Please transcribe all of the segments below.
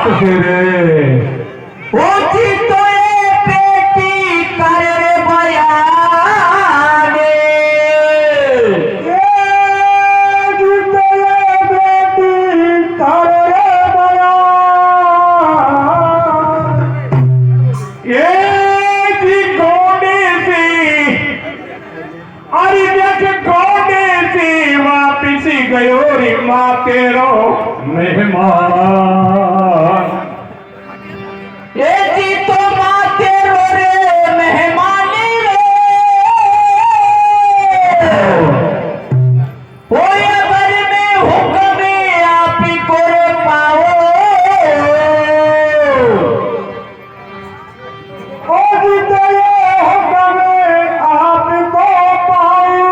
बात से रे ओची तो ये बेटी कर रे बयाने गयो रे माँ तेरो मेहमान ये जी तो माँ तेरो रे मेहमानी रे ओए बर में हुक्म आप ही को रे पाओ ओ जी तो ये हुक्म आपको पाऊं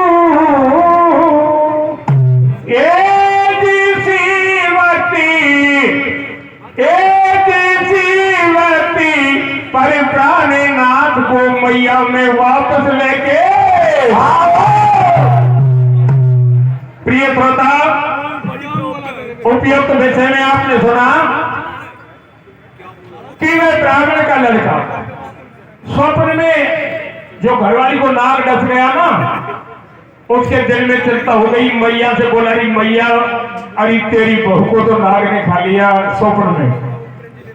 पर प्राणनाथ को मैया में वापस लेके प्रिय श्रोता, उपयुक्त विषय में आपने सुना कि वह ब्राह्मण का लड़का स्वप्न में जो घरवाली को नाग डस गया ना, उसके दिल में चिंता हो गई। मैया से बोला री मैया, अरे तेरी बहू को तो नाग ने खा लिया स्वप्न में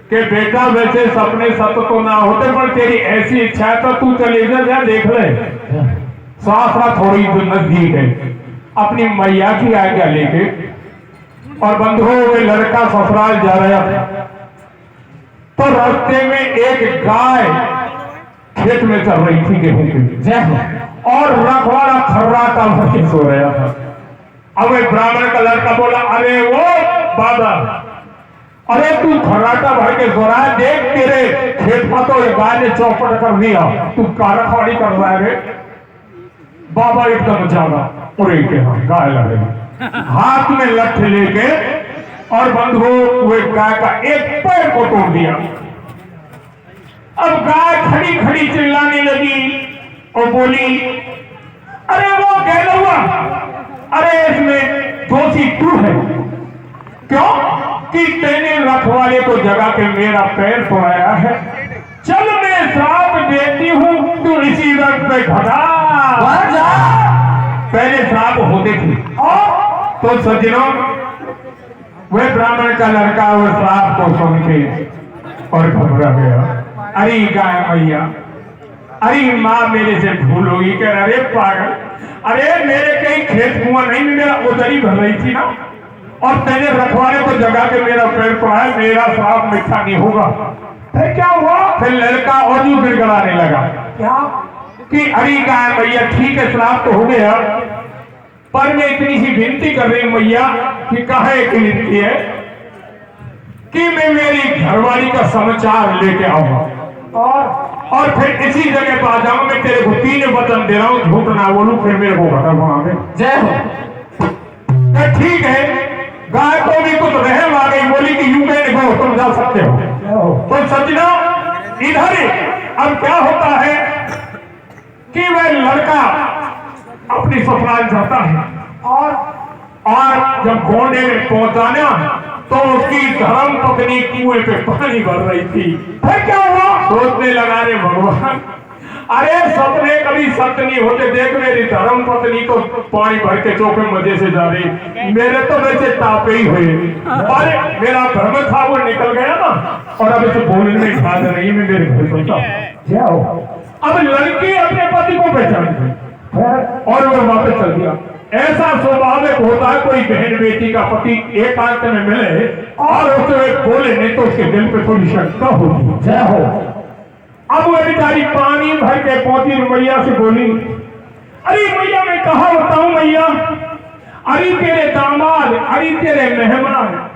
कि बेटा वैसे सपने सत्य तो ना होते, पर तेरी ऐसी इच्छा है तो तू चले जा देख ले। सासरा थोड़ी तो नजदीक है। अपनी मैया की आज्ञा लेके और बंधुओं में लड़का ससुराल जा रहा था, तो रास्ते में एक गाय खेत में चल रही थी गेहूं की, और रखवाड़ा खर्राटा भर सो रहा था। अब ब्राह्मण का लड़का बोला, अरे वो बाबा, अरे तू खर्राटा भर के सो रहा है, देख तेरे खेत में तो गाय ने चौपट कर दिया, तू कारखवाड़ी कर रहा है। बाबा एकदम जागा और एक गाय लगे हाथ में लठ लेके, और बंधुओं वे गाय का एक पैर को तोड़ दिया। अब गाय खड़ी खड़ी चिल्लाने लगी और बोली, अरे वो गैलवा, अरे इसमें दोषी तू है। क्यों कि तेने रखवाले को जगा के मेरा पैर तोड़ाया है। चल मैं श्राप देती हूं, तू इसी वक्त पे घटा। पहले श्राप होते थे, तो सज्जनों वह ब्राह्मण का लड़का वह श्राप को सुन के और घबरा गया। अरे गाय मैया, अरे माँ मेरे से भूल होगी। कह अरे पागल, अरे मेरे कहीं खेत कुआं नहीं, मेरा उधर ही भर रही थी ना, और तेरे रखवाले को जगा के मेरा पैर पड़ा है, मेरा श्राप मिठा नहीं होगा। फिर क्या हुआ? फिर लड़का और भी गिड़गिड़ाने लगा। क्या कि अरे गाय मैया, ठीक है श्राप तो हो गया, पर मैं इतनी सी विनती कर रही मैया कि कहा एक विनती है कि मैं मेरी घरवाली का समाचार लेके आऊंगा, और फिर इसी जगह पर आ जाऊं। मैं तेरे को 3 वचन दे रहा हूं, झूठ ना बोलूं, फिर मेरे को घटा वहां पे। जय हो। ठीक है, गाय को भी कुछ रहम आ गई, बोली कि यूं कहने को तुम जा सकते हो। तो सज्जनों इधर अब क्या होता है कि वह लड़का अपनी ससुराल जाता है, और जब गोंडे में पहुंचाना तो उसकी धर्म पत्नी कुएं पे पानी भर रही थी। फिर क्या हुआ? सोचने लगा, रे भगवान, अरे सपने कभी सत्य नहीं होते। देख मेरी धर्म पत्नी तो पानी भर के चौके मजे से जा रही, मेरे तो वैसे टापे ही हुए, पर मेरा धर्म था वो निकल गया ना, और अब इसे बोलने में खाद नहीं, मैं मेरे घर पहुंचा। क्या हो? अब लड़की अपने पति को पहचान गई और वो वापस चल दिया। ऐसा स्वाभाविक होता है, कोई बहन बेटी का पति एकांत में मिले और उसे बोले नहीं तो उसके दिल पे थोड़ी शंका होगी। जय हो। अब वो बेचारी पानी भर के पहुंची, मैया से बोली, अरे मैया मैं कहा बताऊं मैया, अरे तेरे दामाद, अरे तेरे मेहमान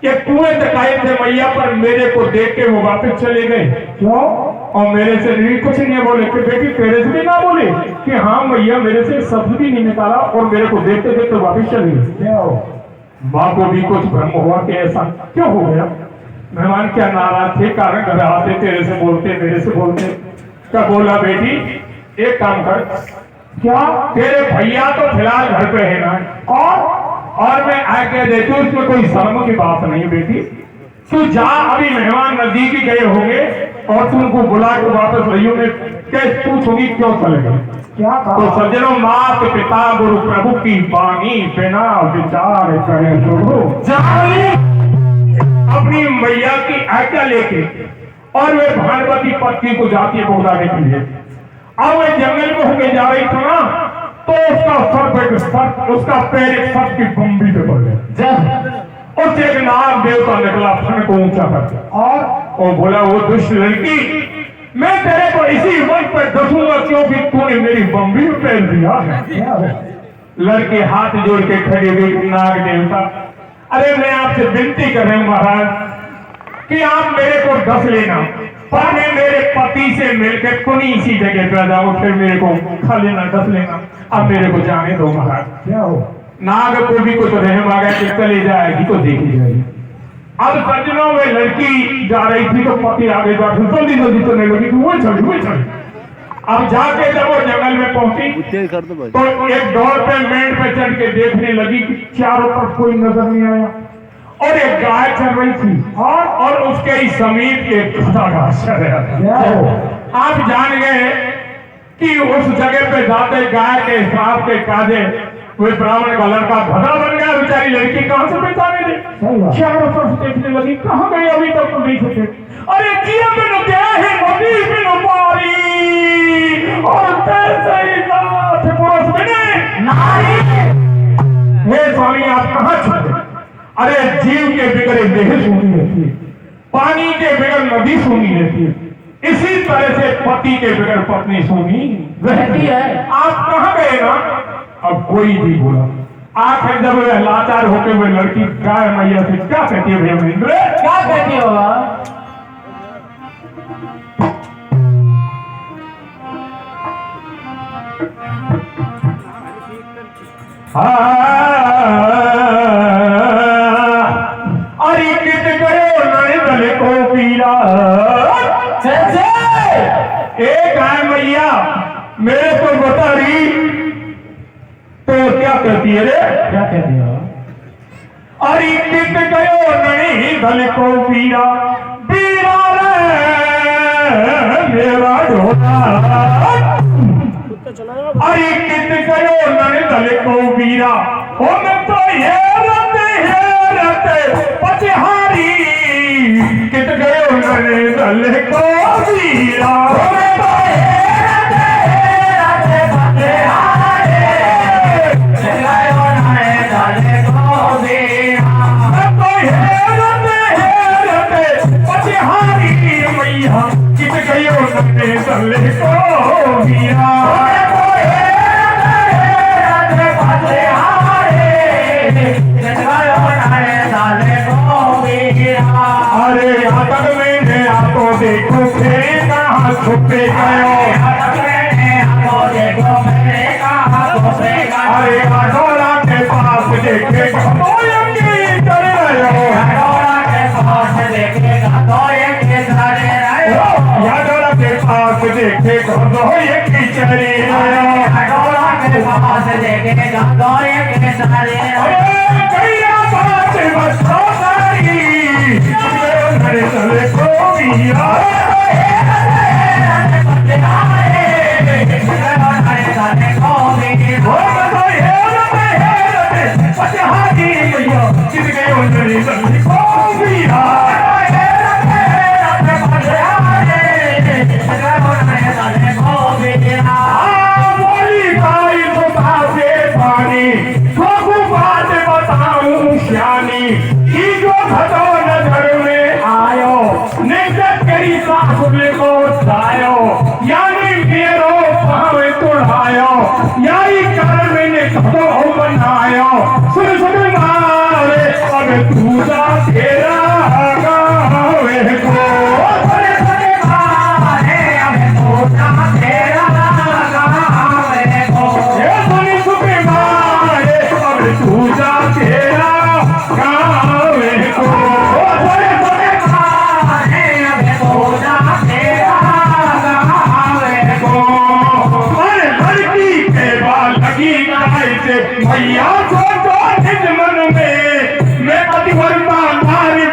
ये कुएं तक आए थे मैया, पर मेरे को देख के वो वापस चले गए। क्यों? और मेरे से भी कुछ नहीं बोले। कि बेटी तेरे से भी ना बोले? कि हाँ मैया, मेरे से शब्द भी नहीं निकाला और मेरे को देखते देखते वापस चले गए। माँ को भी कुछ भ्रम हुआ कि ऐसा क्यों हो गया। मेहमान क्या नाराज थे, कारण घर आते तेरे से बोलते मेरे से बोलते। क्या बोला, बेटी एक काम कर, क्या तेरे भैया तो फिलहाल घर पे है ना, और मैं आज्ञा देती हूँ, उसमें कोई शर्म की बात नहीं बेटी। तू जा, अभी मेहमान नजदीक ही गए होंगे और तुमको बुला के वापस रही होंगे, कैसे पूछोगी क्यों चले गए? क्या तो कहा? सज्जनों, मात पिता गुरु प्रभु की बानी बिना विचार करे प्रभु जानी। अपनी मैया की आज्ञा लेके और वे भानुमती पत्नी को जाती है बुलाने के लिए। अब वे जंगल में होके जा रही थी ना, तो उसका पैर एक सर्प की बम्बी पे पड़ गया। और एक नाग देवता निकला फन को ऊंचा करके और वो बोला, वो दुष्ट लड़की, मैं तेरे को इसी वक्त पर दसूंगा क्योंकि तूने मेरी बम्बी में पैर दिया है। लड़के हाथ जोड़ के खड़े हुए। नाग देवता, अरे मैं आपसे विनती कर रहा हूं महाराज कि आप मेरे को डस लेना, पर मैं मेरे पति से मिलकर कोई इसी जगह पर जाऊं, फिर मेरे को खा लेना, डस लेना। अब मेरे को जाने दो महाराज। क्या हो? नाग को भी कुछ रहम आ गया कि चली जाएगी तो देखी जाएगी। अब सज्जनों में लड़की जा रही थी तो पति आगे बैठे, जल्दी जल्दी चलने लगी कि वही चली। अब जाके जब वो जंगल में पहुंची तो एक डोर पे मेड़ पे चढ़ के देखने लगी कि चारों तरफ कोई नजर नहीं आया और एक गाय चल रही थी और उसके ही समीप एक गधा घास चल रहा था। आप जान गए कि उस जगह पे जाते गाय के हिसाब के काजे वे ब्राह्मण का लड़का गधा बन गया। बेचारी लड़की कहां से पहचाने दे, चारों तरफ देखने लगी, कहां गई अभी तक तो नहीं सके। अरे जिया बिनु गया है नदी बिनु पारी और तैसे ही नाथ पुरुष बिने नारी। हे स्वामी, आप कहां छुपे? अरे जीव के बिगड़े देह सोनी रहती है, पानी के बिगड़ नदी सोनी रहती है, इसी तरह से पति के बिगड़ पत्नी सोनी रहती है। आप कहां गए ना? अब कोई नहीं बोला। आखिर जब वे लाचार होते हुए लड़की गाय मैया से क्या कहती है? भैया महेंद्र क्या कहती हो? अरे कित करो नए दले को पीला। एक गाय मैया मेरे को बता रही तो क्या कहती है रे? क्या कहती हो? अरे कित गयो नहीं धल को पीरा, पीरा रे मेरा ढोला। अरे कित गयो नहीं धल को पीरा, हो मैं तो हेरते पचहारी। कित गयो नहीं धल को पीरा, अरे यहाँ तक मैंने आपको देखो फिर कहाँ छुपे गयो। अरे आडोला के पास देखे चले रहे हो। याडोला के पास देखे भैया को तो निज मन में मैं पतिवर्ता नारी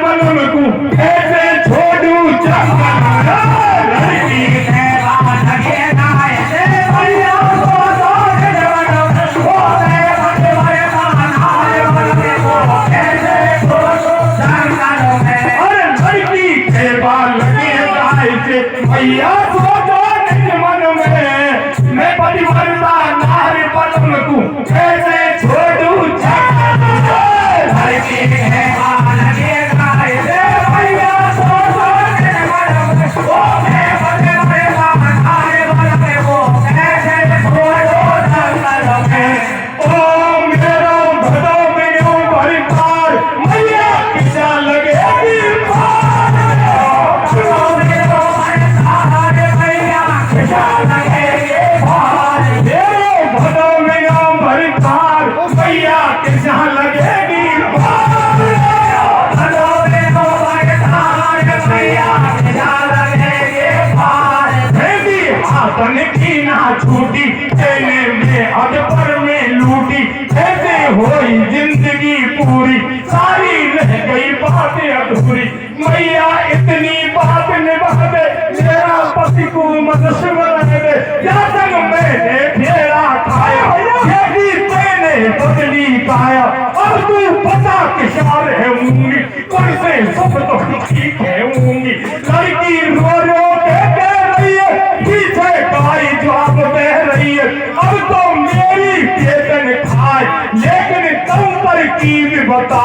रसमलाई दे या संग मैंने फेरा खाया यही मैंने बदली पाया अब तू पता किशार है मूंगी कैसे सब तो ठीक है मूंगी लड़की रो रो के कह रही है पीछे गाय जवाब दे रही है अब तो मेरी चेतन खाए लेकिन तुम पर की बता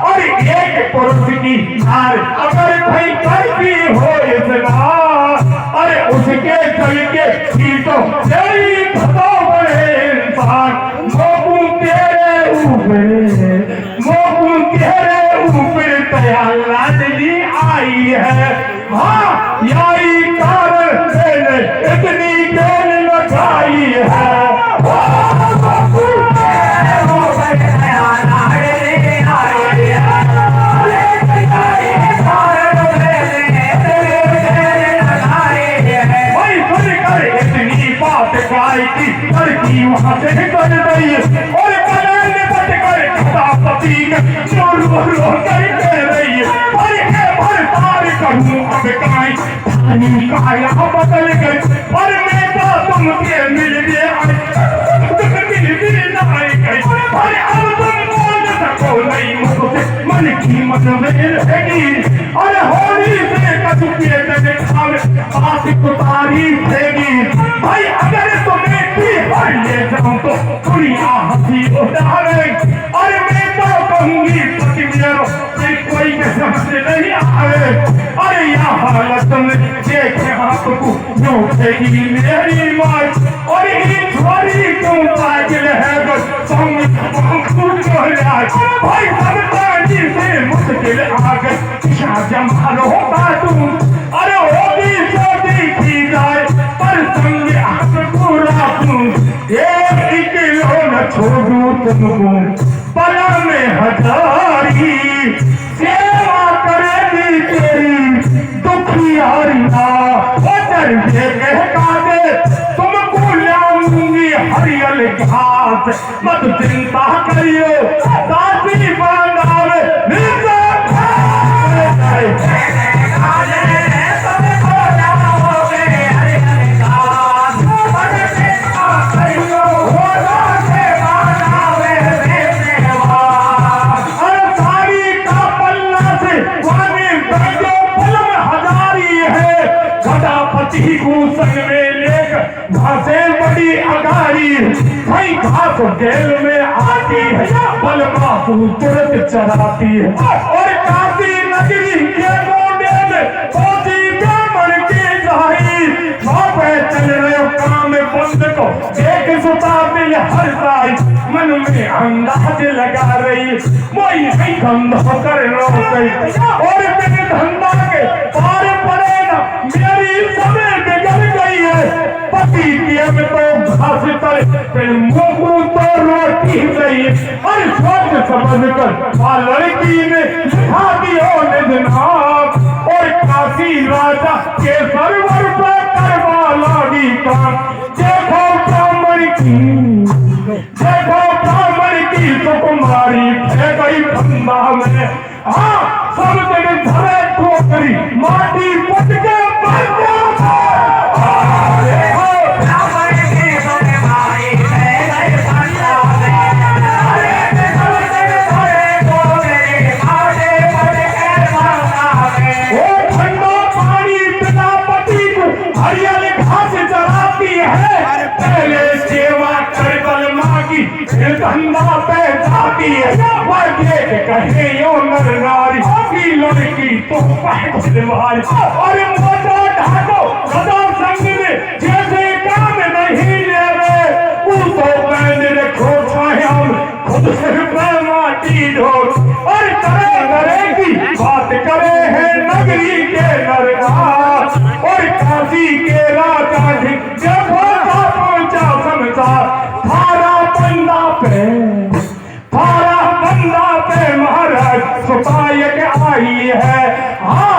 और एक पुरुष की नार अगर भाई करती हो इतना अरे उसके चल के तो तेरी खतो बड़े इंसान मोकू तेरे ऊपर तया लाडली आई है हाँ यही कारण मैंने इतनी देर लगाई है लड़की वहां से निकल गई और कनाल में बच कर पति रो रो कर कह रही है अरे भर तार कहूँ अब काई पानी काया बदल गई और मैं तो तुमसे मिल गया मिल ना गई अरे अब तुम बोल सको नहीं मुझसे मन की मन में रहेगी अरे होली से कछु के तक खावे आशिक तारीफ देगी भाई अगर तुम्हें ले जाऊं तो दुनिया हंसी उड़ावे अरे मैं तो कहूंगी पति मेरा कोई समझ नहीं आवे अरे यह हालत में देखे आपको जो थी मेरी माँ और ये छोरी क्यों पागल है भाई सब पानी से मुश्किल आ गई जमाल होता तुम अरे होगी शादी की जाए पर संग हाथ पूरा तुम एक किलो न छोड़ू तुमको पला में हजारी सेवा करेगी तेरी दुखियारिया उधर ये कहता दे तुमको लाऊंगी हरियल घास मत चिंता करियो दादी बनावे बड़ी अगारी भाई घास जेल में आती है बलमा तुरंत चराती है और काशी नगरी के मोड़े में होती ब्राह्मण की जाही वहाँ पे चल रहे काम बंद को एक सुता मिल हर साई मन में अंदाज लगा रही वही नहीं धंधा कर रो गई और मेरे धंधा के पार पड़े ना मेरी समय बिगड़ गई है पति में तो घास तले फिर मुंह तो रोटी चाहिए और सोच समझ कर लड़की ने लिखा दिया निधनाम और काशी राजा के सरवर पर करवा लागी काम देखो ब्राह्मण की सुकुमारी है गई बंदा में हाँ सब जगह धरे ठोकरी माटी पुट के धंधा पे जाती है वह देख कहे यो नर नारी की लड़की तो पहलवान और मोटो ढाको गदा संग में जैसे काम नहीं ले रहे उसको मैंने रखो छाया खुद सिर पे माटी ढोल और करे की बात करे है नगरी के नरनार और काशी के राजा देखो पहुंचा समझा थारा बंदा पे महाराज सुतायक आई है हाँ